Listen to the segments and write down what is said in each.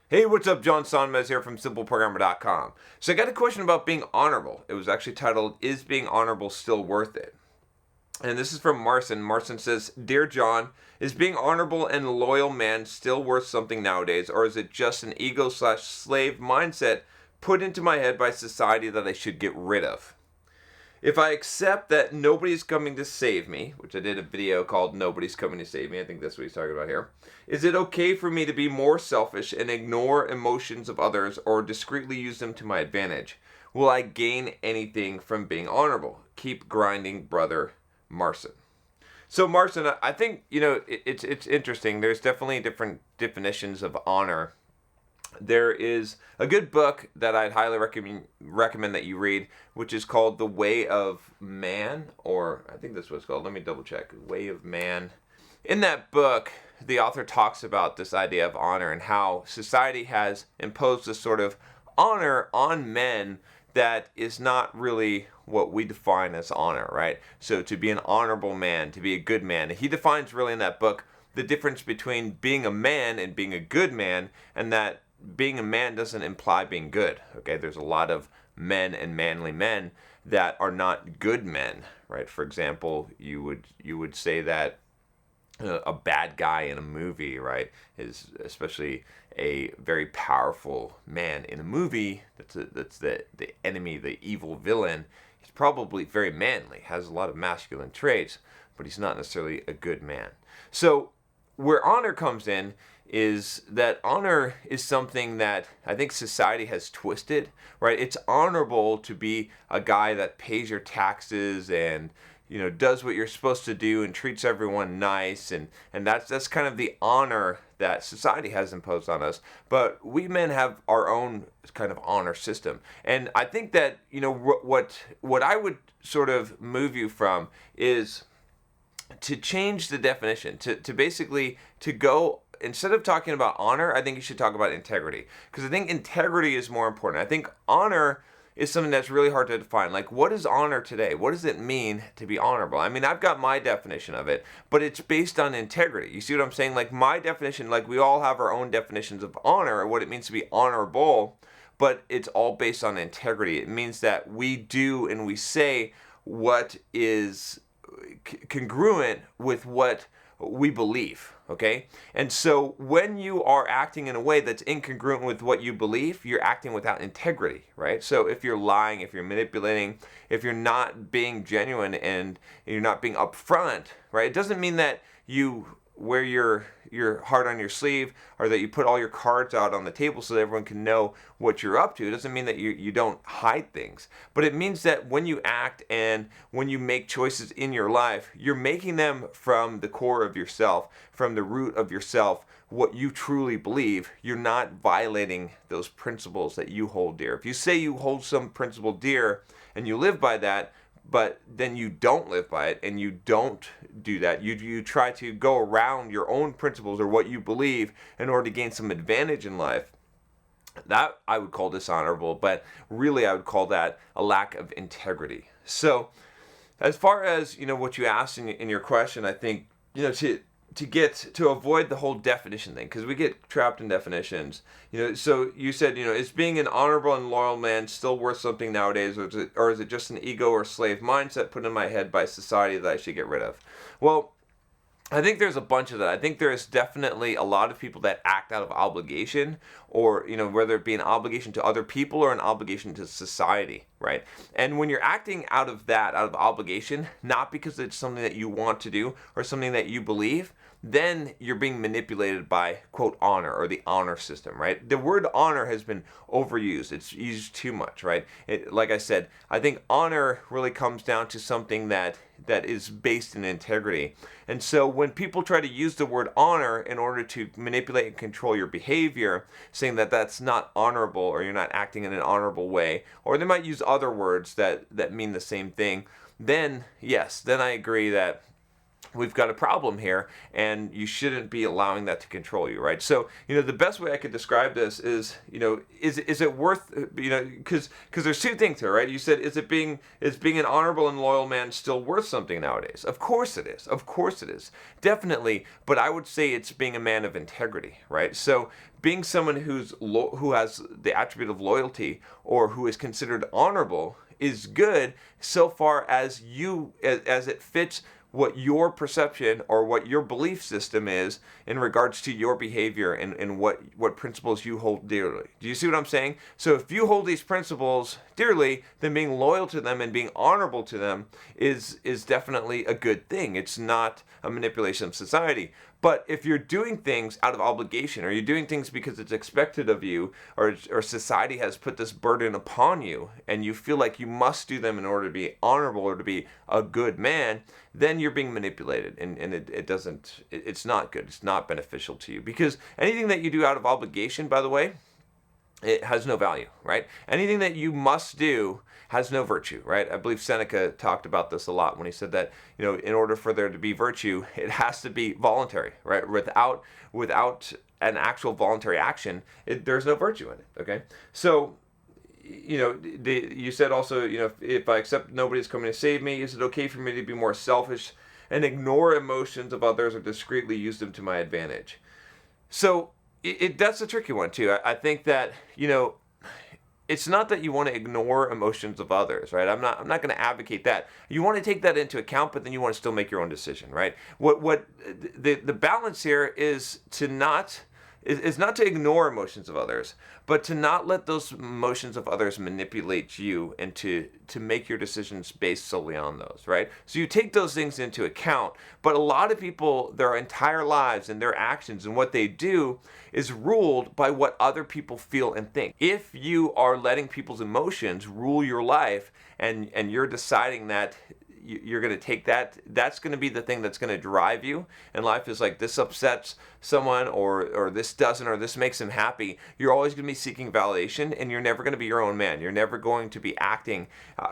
Hey, what's up? John Sonmez here from SimpleProgrammer.com. So I got a question about being honorable. It was actually titled, Is Being Honorable Still Worth It? And this is from Marson. Marson says, Dear John, is being honorable and a loyal man still worth something nowadays, or is it just an ego/slave mindset put into my head by society that I should get rid of? If I accept that nobody's coming to save me, which I did a video called Nobody's Coming to Save Me, I think that's what he's talking about here, is it okay for me to be more selfish and ignore emotions of others or discreetly use them to my advantage? Will I gain anything from being honorable? Keep grinding, brother. Marson. So Marson, I think, it's interesting. There's definitely different definitions of honor. There is a good book that I'd highly recommend that you read, which is called The Way of Man, or I think that's what it's called. Let me double check. Way of Man. In that book, the author talks about this idea of honor and how society has imposed this sort of honor on men that is not really what we define as honor, right? So to be an honorable man, to be a good man. He defines really in that book the difference between being a man and being a good man, and that being a man doesn't imply being good. Okay, there's a lot of men and manly men that are not good men, right? For example, you would say that a bad guy in a movie, right, is especially a very powerful man in a movie that's the enemy, the evil villain. He's probably very manly, has a lot of masculine traits, but he's not necessarily a good man. So where honor comes in is that honor is something that I think society has twisted, right? It's honorable to be a guy that pays your taxes and does what you're supposed to do and treats everyone nice, and that's kind of the honor that society has imposed on us. But we men have our own kind of honor system, and I think that what I would sort of move you from is to change the definition, to basically to go, instead of talking about honor, I think you should talk about integrity, because I think integrity is more important. I think honor is something that's really hard to define. Like, what is honor today? What does it mean to be honorable? I mean, I've got my definition of it, but it's based on integrity. You see what I'm saying? Like, my definition, like we all have our own definitions of honor, or what it means to be honorable, but it's all based on integrity. It means that we do and we say what is congruent with what we believe, okay? And so when you are acting in a way that's incongruent with what you believe, you're acting without integrity, right? So if you're lying, if you're manipulating, if you're not being genuine and you're not being upfront, right? It doesn't mean that you wear your heart on your sleeve, or that you put all your cards out on the table so that everyone can know what you're up to. It doesn't mean that you don't hide things, but it means that when you act and when you make choices in your life, you're making them from the core of yourself, from the root of yourself, what you truly believe. You're not violating those principles that you hold dear. If you say you hold some principle dear and you live by that, but then you don't live by it and you don't do that, you try to go around your own principles or what you believe in order to gain some advantage in life, that I would call dishonorable, but really I would call that a lack of integrity. So as far as what you asked in your question, I think to avoid the whole definition thing, because we get trapped in definitions. So you said, is being an honorable and loyal man still worth something nowadays, or is it just an ego or slave mindset put in my head by society that I should get rid of? Well, I think there's a bunch of that. I think there is definitely a lot of people that act out of obligation, or whether it be an obligation to other people or an obligation to society, right? And when you're acting out of obligation, not because it's something that you want to do or something that you believe, then you're being manipulated by, quote, honor, or the honor system, right? The word honor has been overused. It's used too much, right? Like I said, I think honor really comes down to something that is based in integrity. And so when people try to use the word honor in order to manipulate and control your behavior, saying that that's not honorable, or you're not acting in an honorable way, or they might use other words that mean the same thing, then yes, then I agree that we've got a problem here, and you shouldn't be allowing that to control you, right? So, the best way I could describe this is, is it worth, because there's two things here, right? You said, is being an honorable and loyal man still worth something nowadays? Of course it is. Of course it is. Definitely. But I would say it's being a man of integrity, right? So being someone who has the attribute of loyalty, or who is considered honorable, is good so far as as it fits what your perception or what your belief system is in regards to your behavior and what principles you hold dearly. Do you see what I'm saying? So if you hold these principles dearly, then being loyal to them and being honorable to them is definitely a good thing. It's not a manipulation of society. But if you're doing things out of obligation, or you're doing things because it's expected of you, or society has put this burden upon you, and you feel like you must do them in order to be honorable or to be a good man, then you're being manipulated, and it's not good. It's not beneficial to you, because anything that you do out of obligation, by the way, it has no value, right? Anything that you must do has no virtue, right? I believe Seneca talked about this a lot when he said that, in order for there to be virtue, it has to be voluntary, right? Without an actual voluntary action, there's no virtue in it, okay? So, you said also, if I accept nobody's coming to save me, is it okay for me to be more selfish and ignore emotions of others or discreetly use them to my advantage? So, that's a tricky one too. I think that, it's not that you want to ignore emotions of others, right? I'm not going to advocate that. You want to take that into account, but then you want to still make your own decision, right? What the balance here is to not to ignore emotions of others, but to not let those emotions of others manipulate you and to make your decisions based solely on those, right? So you take those things into account, but a lot of people, their entire lives and their actions and what they do is ruled by what other people feel and think. If you are letting people's emotions rule your life, and you're deciding that you're going to take that's going to be the thing that's going to drive you, and life is like, this upsets someone, or this doesn't, or this makes them happy, you're always going to be seeking validation, and you're never going to be your own man. You're never going to be acting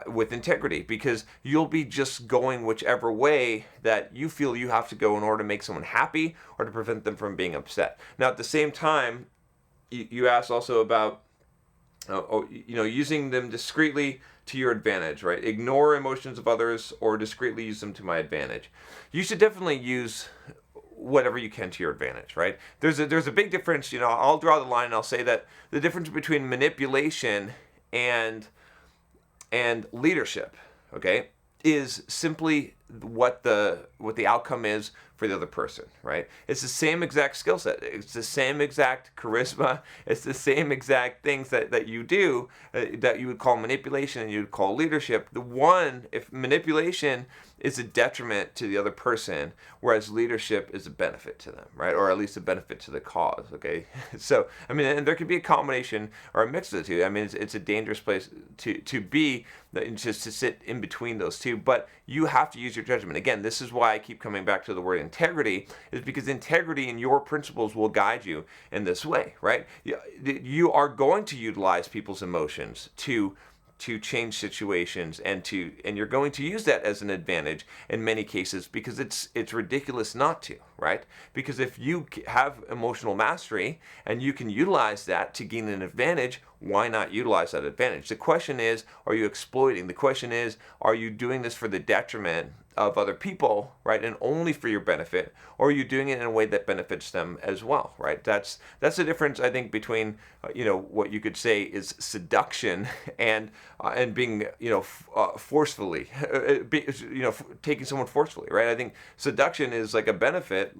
with integrity, because you'll be just going whichever way that you feel you have to go in order to make someone happy or to prevent them from being upset. Now, at the same time, you asked also about using them discreetly to your advantage, right? Ignore emotions of others or discreetly use them to my advantage. You should definitely use whatever you can to your advantage, right? There's a big difference. I'll draw the line and I'll say that the difference between manipulation and leadership, okay, is simply what the outcome is for the other person, right? It's the same exact skill set. It's the same exact charisma. It's the same exact things that you do that you would call manipulation and you would call leadership. If manipulation is a detriment to the other person, whereas leadership is a benefit to them, right? Or at least a benefit to the cause, okay? So, and there could be a combination or a mix of the two. It's a dangerous place to be, just to sit in between those two, but you have to use your judgment. Again, this is why I keep coming back to the word integrity, is because integrity and your principles will guide you in this way, right? You are going to utilize people's emotions to change situations, and you're going to use that as an advantage in many cases, because it's ridiculous not to, right? Because if you have emotional mastery and you can utilize that to gain an advantage, why not utilize that advantage? The question is, are you exploiting? The question is, are you doing this for the detriment of other people, right, and only for your benefit, or are you doing it in a way that benefits them as well, right? That's the difference, I think, between what you could say is seduction and being forcefully taking someone forcefully, right? I think seduction is like a benefit.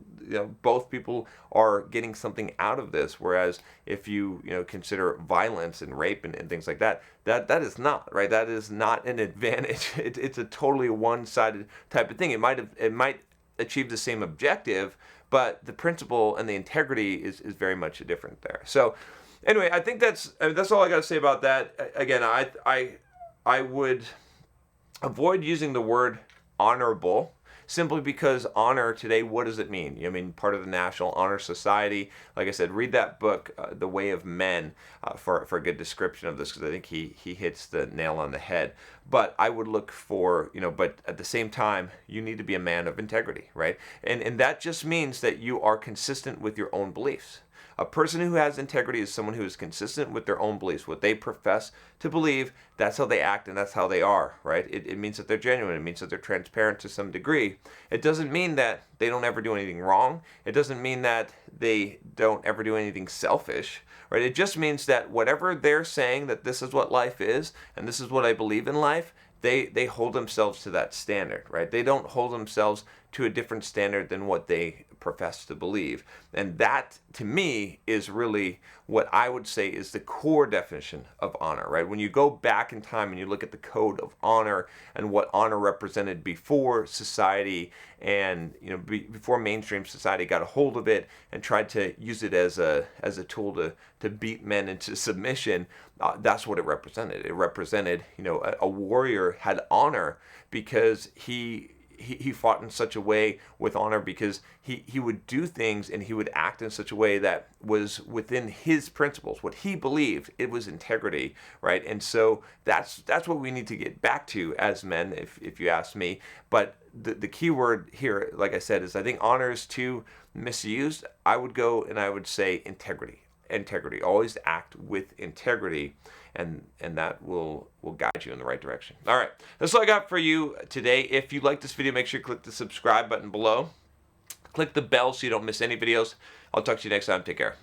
Both people are getting something out of this, whereas if you consider violence and rape and things like that is not, right? That is not an advantage. It's a totally one-sided type of thing. It might achieve the same objective, but the principle and the integrity is very much different there. So anyway, I think that's all I got to say about that. Again, I would avoid using the word honorable, simply because honor today, what does it mean? I mean, part of the National Honor Society. Like I said, read that book, The Way of Men, for a good description of this, because I think he hits the nail on the head. But I would look for, but at the same time, you need to be a man of integrity, right? And that just means that you are consistent with your own beliefs. A person who has integrity is someone who is consistent with their own beliefs. What they profess to believe, that's how they act and that's how they are, right? It means that they're genuine. It means that they're transparent to some degree. It doesn't mean that they don't ever do anything wrong. It doesn't mean that they don't ever do anything selfish, right? It just means that whatever they're saying, that this is what life is and this is what I believe in life, they hold themselves to that standard, right? They don't hold themselves to a different standard than what they profess to believe. And that, to me, is really what I would say is the core definition of honor, right? When you go back in time and you look at the code of honor and what honor represented before society and, before mainstream society got a hold of it and tried to use it as a tool to beat men into submission, that's what it represented. It represented, a warrior had honor because he fought in such a way with honor, because he would do things and he would act in such a way that was within his principles, what he believed. It was integrity, right? And so that's what we need to get back to as men, if you ask me. But the key word here, like I said, is I think honor is too misused. I would go and I would say integrity. Integrity. Always act with integrity, and that will guide you in the right direction. All right, that's all I got for you today. If you like this video, make sure you click the subscribe button below. Click the bell so you don't miss any videos. I'll talk to you next time. Take care.